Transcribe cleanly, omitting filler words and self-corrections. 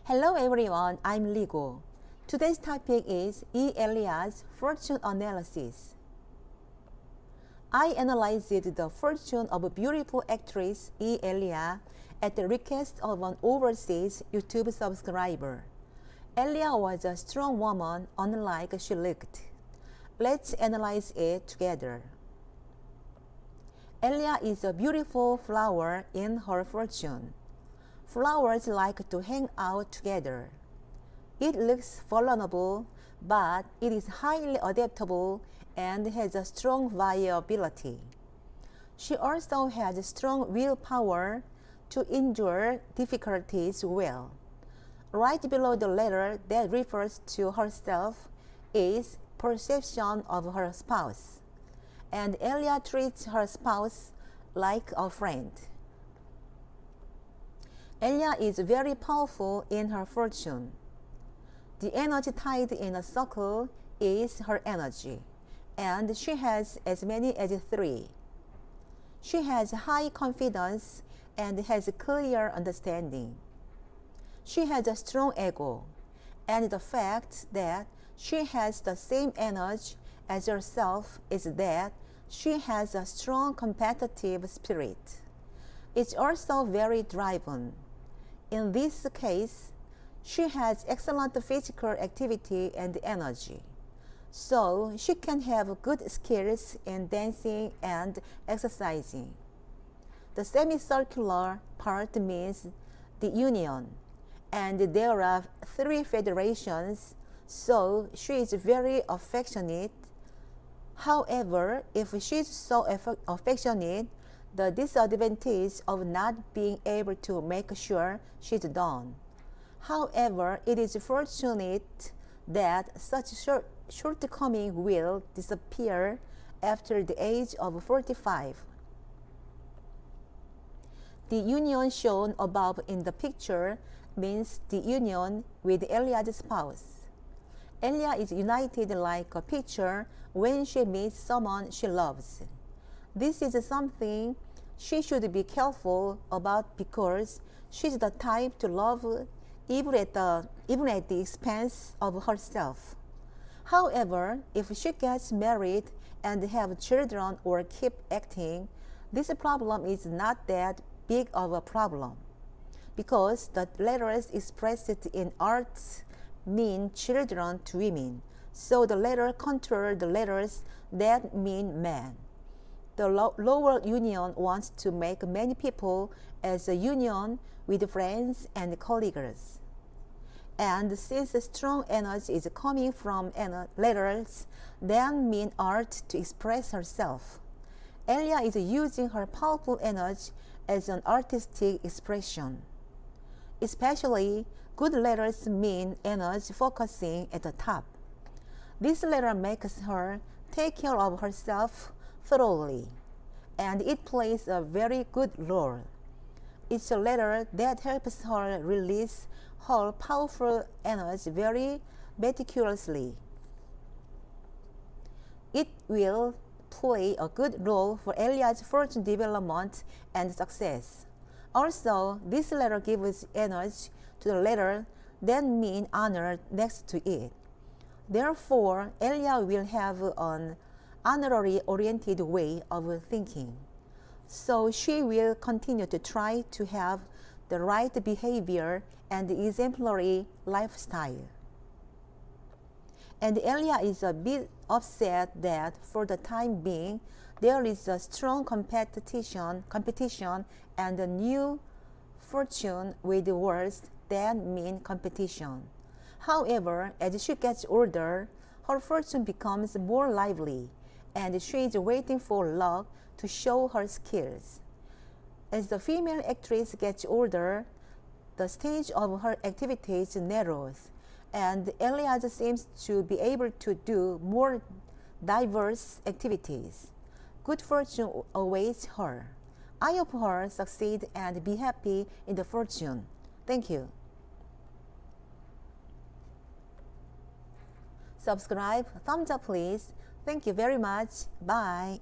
Hello everyone, I'm Ligo. Today's topic is Elia's fortune analysis. I analyzed the fortune of a beautiful actress Elia at the request of an overseas YouTube subscriber. Elia was a strong woman unlike she looked. Let's analyze it together. Elia is a beautiful flower in her fortune. Flowers like to hang out together. It looks vulnerable, but it is highly adaptable and has a strong viability. She also has strong willpower to endure difficulties well. Right below the letter that refers to herself is perception of her spouse, and Elia treats her spouse like a friend. Elia is very powerful in her fortune. The energy tied in a circle is her energy, and she has as many as 3. She has high confidence and has a clear understanding. She has a strong ego, and the fact that she has the same energy as herself is that she has a strong competitive spirit. It's also very driven. In this case, she has excellent physical activity and energy, so she can have good skills in dancing and exercising. The semicircular part means the union, and there are 3 federations, so she is very affectionate. However, if she is so affectionate, the disadvantage of not being able to make sure she's done. However, it is fortunate that such shortcoming will disappear after the age of 45. The union shown above in the picture means the union with Elia's spouse. Elia is united like a picture when she meets someone she loves. This is something she should be careful about because she's the type to love even at the expense of herself. However, if she gets married and have children or keep acting, this problem is not that big of a problem because the letters expressed in art mean children to women, so the letter controls the letters that mean man. The lower union wants to make many people as a union with friends and colleagues. And since strong energy is coming from letters that mean art to express herself, Elia is using her powerful energy as an artistic expression. Especially, good letters mean energy focusing at the top. This letter makes her take care of herself thoroughly, and it plays a very good role. It's a letter that helps her release her powerful energy very meticulously. It will play a good role for Elia's fortune development and success. Also, this letter gives energy to the letter that means honor next to it. Therefore, Elia will have an honorary-oriented way of thinking. So she will continue to try to have the right behavior and exemplary lifestyle. And Elia is a bit upset that for the time being, there is a strong competition and a new fortune with words that mean competition. However, as she gets older, her fortune becomes more lively, and she is waiting for luck to show her skills. As the female actress gets older, the stage of her activities narrows, and Elias seems to be able to do more diverse activities. Good fortune awaits her. I hope her succeed and be happy in the fortune. Thank you. Subscribe, thumbs up please. Thank you very much. Bye.